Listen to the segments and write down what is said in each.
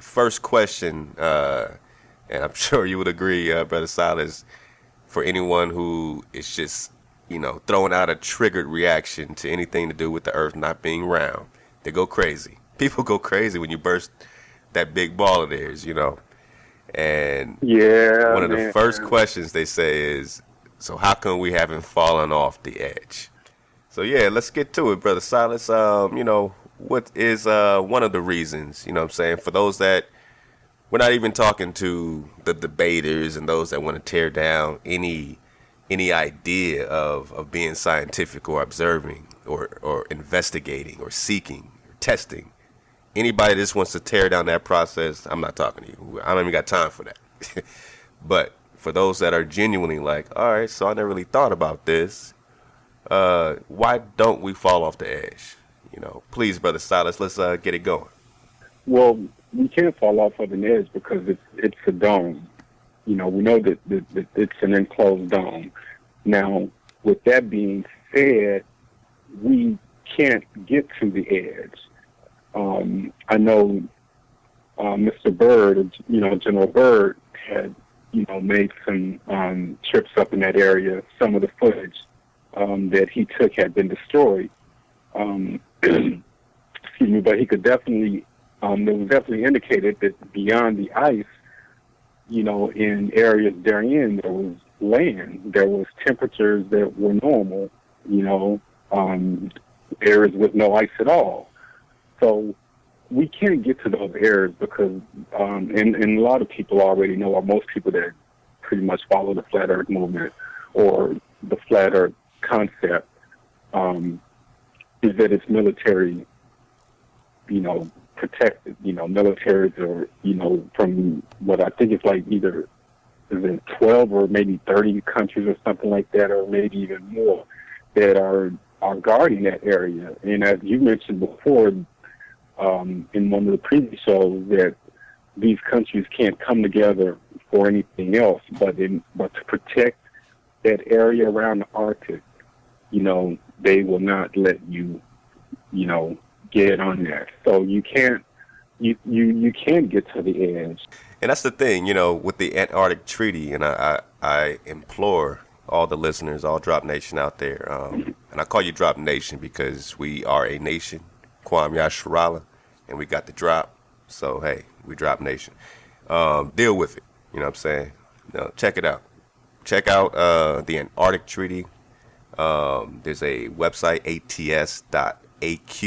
first question, and I'm sure you would agree, Brother Silas, for anyone who is just, throwing out a triggered reaction to anything to do with the Earth not being round, they go crazy. People go crazy when you burst that big ball of theirs. And Yeah, one of the man. first questions they say is, so how come we haven't fallen off the edge? So yeah, let's get to it, Brother Silas. What is one of the reasons, what I'm saying, for those that we're not even talking to the debaters and those that want to tear down any idea of being scientific or observing or investigating or seeking or testing. Anybody that just wants to tear down that process, I'm not talking to you. I don't even got time for that. But for those that are genuinely like, all right, so I never really thought about this. Why don't we fall off the edge? Please, Brother Silas, let's get it going. Well, we can't fall off of an edge because it's a dome. We know that it's an enclosed dome. Now, with that being said, we can't get to the edge. I know Mr. Byrd, General Byrd had, made some trips up in that area. Some of the footage that he took had been destroyed. Excuse me, but he could definitely, it was definitely indicated that beyond the ice, in areas therein, there was land, there was temperatures that were normal, areas with no ice at all. So we can't get to those areas because, and a lot of people already know, or most people that pretty much follow the flat earth movement or the flat earth concept, is that it's military, protected, militaries or, from what I think is like either is it 12 or maybe 30 countries or something like that, or maybe even more that are guarding that area. And as you mentioned before, in one of the previous shows, that these countries can't come together for anything else but to protect that area around the Arctic. They will not let you, get on that. So you can't get to the edge. And that's the thing, with the Antarctic Treaty, and I implore all the listeners, all Drop Nation out there, and I call you Drop Nation because we are a nation, Kwam Yasharala, and we got the drop. So, hey, we Drop Nation. Deal with it, you know what I'm saying? Check it out. Check out the Antarctic Treaty. There's a website, ats.aq.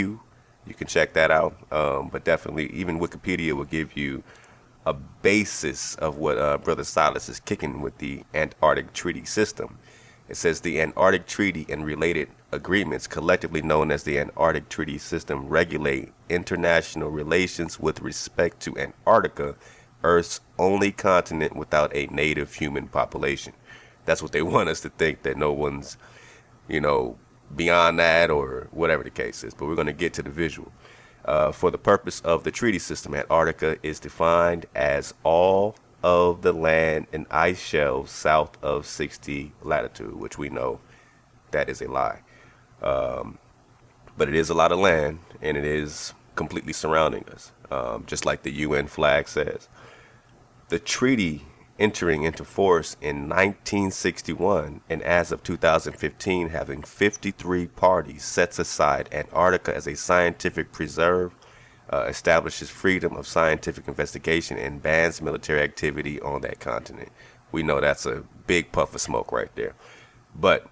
You can check that out. But definitely, even Wikipedia will give you a basis of what Brother Silas is kicking with the Antarctic Treaty System. It says the Antarctic Treaty and related agreements, collectively known as the Antarctic Treaty System, regulate international relations with respect to Antarctica, Earth's only continent without a native human population. That's what they want us to think, that no one's, beyond that or whatever the case is. But we're going to get to the visual. For the purpose of the treaty system, Antarctica is defined as all of the land and ice shelves south of 60 latitude, which we know that is a lie. But it is a lot of land, and it is completely surrounding us, just like the UN flag says. The treaty entering into force in 1961, and as of 2015 having 53 parties, sets aside Antarctica as a scientific preserve, establishes freedom of scientific investigation, and bans military activity on that continent. We know that's a big puff of smoke right there. But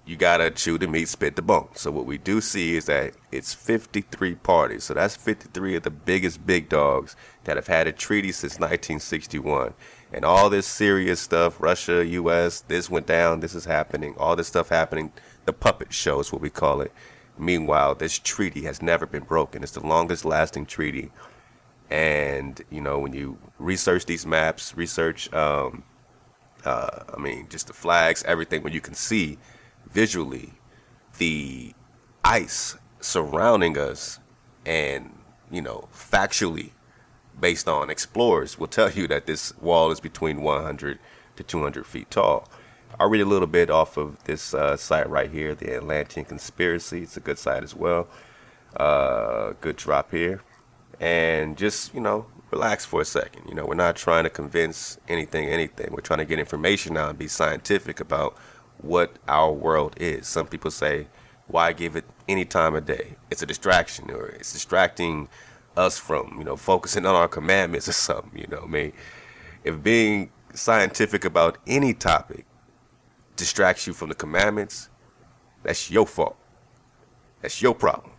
you gotta chew the meat, spit the bone. So what we do see is that it's 53 parties. So that's 53 of the biggest big dogs that have had a treaty since 1961. And all this serious stuff, Russia, U.S., this went down, this is happening, all this stuff happening, the puppet show is what we call it. Meanwhile, this treaty has never been broken. It's the longest lasting treaty. And, when you research these maps, research, just the flags, everything, when you can see visually the ice surrounding us, and, factually, based on explorers, will tell you that this wall is between 100 to 200 feet tall. I'll read a little bit off of this site right here, the Atlantean Conspiracy. It's a good site as well. Good drop here. And just, relax for a second. You know, we're not trying to convince anything. We're trying to get information now and be scientific about what our world is. Some people say, why give it any time of day? It's a distraction, or it's distracting us from, focusing on our commandments or something. I mean, if being scientific about any topic distracts you from the commandments, that's your fault. That's your problem.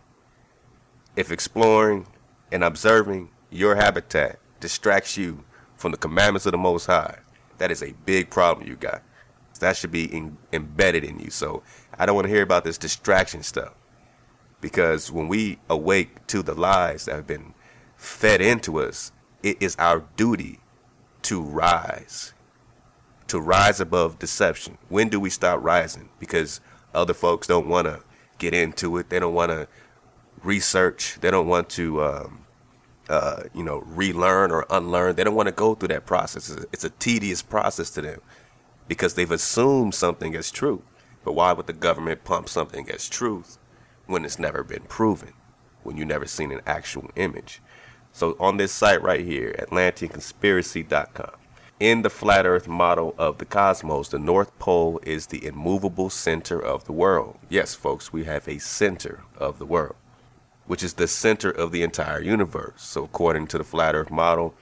If exploring and observing your habitat distracts you from the commandments of the Most High, that is a big problem you got. That should be embedded in you. So I don't want to hear about this distraction stuff, because when we awake to the lies that have been fed into us, it is our duty to rise above deception. When do we stop rising? Because other folks don't want to get into it. They don't want to research. They don't want to, relearn or unlearn. They don't want to go through that process. It's a tedious process to them because they've assumed something as true. But why would the government pump something as truth when it's never been proven, when you've never seen an actual image? So on this site right here, AtlanteanConspiracy.com, in the flat earth model of the cosmos, the North Pole is the immovable center of the world. Yes, folks, we have a center of the world, which is the center of the entire universe. So according to the flat earth model,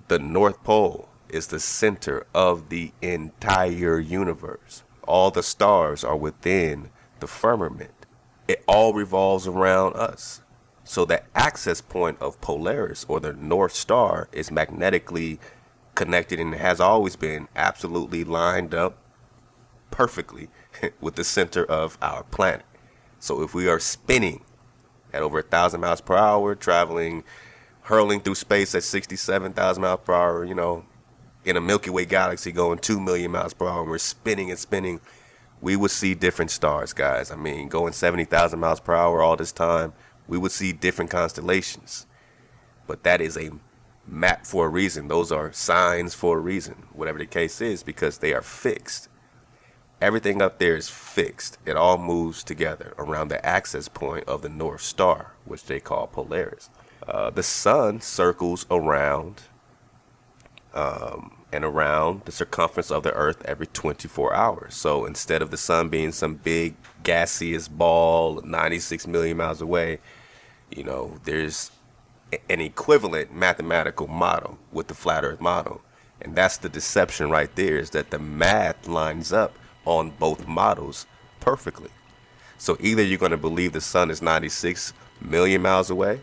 the North Pole is the center of the entire universe. All the stars are within the firmament. It all revolves around us. So the access point of Polaris, or the North Star, is magnetically connected and has always been absolutely lined up perfectly with the center of our planet. So if we are spinning at over 1,000 miles per hour, hurling through space at 67,000 miles per hour, in a Milky Way galaxy going 2 million miles per hour, and we're spinning and spinning, we would see different stars, guys. I mean, going 70,000 miles per hour all this time, we would see different constellations. But that is a map for a reason. Those are signs for a reason, whatever the case is, because they are fixed. Everything up there is fixed. It all moves together around the access point of the North Star, which they call Polaris. The sun circles around and around the circumference of the Earth every 24 hours. So instead of the sun being some big gaseous ball 96 million miles away, there's an equivalent mathematical model with the flat earth model. And that's the deception right there, is that the math lines up on both models perfectly. So either you're going to believe the sun is 96 million miles away,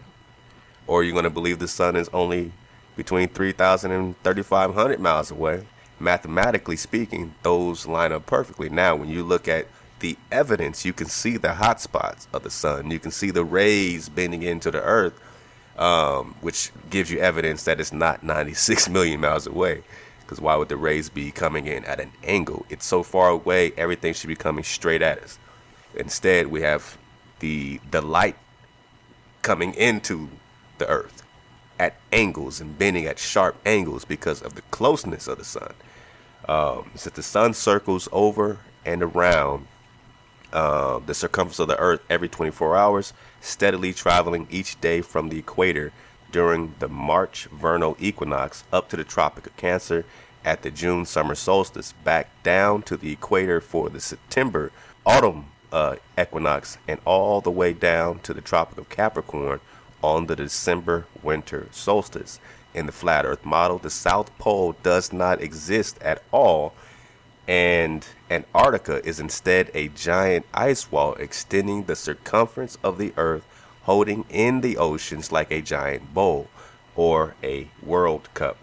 or you're going to believe the sun is only between 3,000 and 3,500 miles away. Mathematically speaking, those line up perfectly. Now, when you look at the evidence, you can see the hot spots of the sun. You can see the rays bending into the earth, which gives you evidence that it's not 96 million miles away. Because why would the rays be coming in at an angle? It's so far away, everything should be coming straight at us. Instead, we have the light coming into the earth at angles and bending at sharp angles because of the closeness of the sun. So the sun circles over and around the circumference of the earth every 24 hours, steadily traveling each day from the equator during the March vernal equinox up to the Tropic of Cancer at the June summer solstice, back down to the equator for the September autumn equinox, and all the way down to the Tropic of Capricorn on the December winter solstice. In the flat earth model, the South Pole does not exist at all, and Antarctica is instead a giant ice wall extending the circumference of the earth, holding in the oceans like a giant bowl or a World Cup.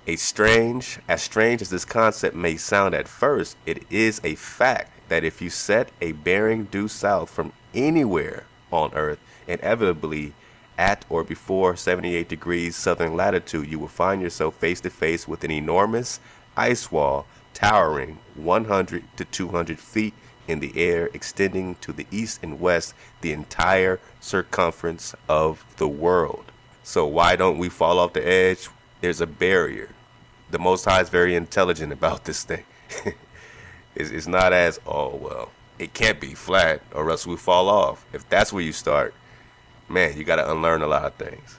As strange as this concept may sound at first, it is a fact that if you set a bearing due south from anywhere on earth, inevitably at or before 78 degrees southern latitude, you will find yourself face to face with an enormous ice wall towering 100 to 200 feet in the air, extending to the east and west the entire circumference of the world. So why don't we fall off the edge? There's a barrier. The Most High is very intelligent about this thing. It's not as, it can't be flat or else we fall off. If that's where you start, man, you got to unlearn a lot of things.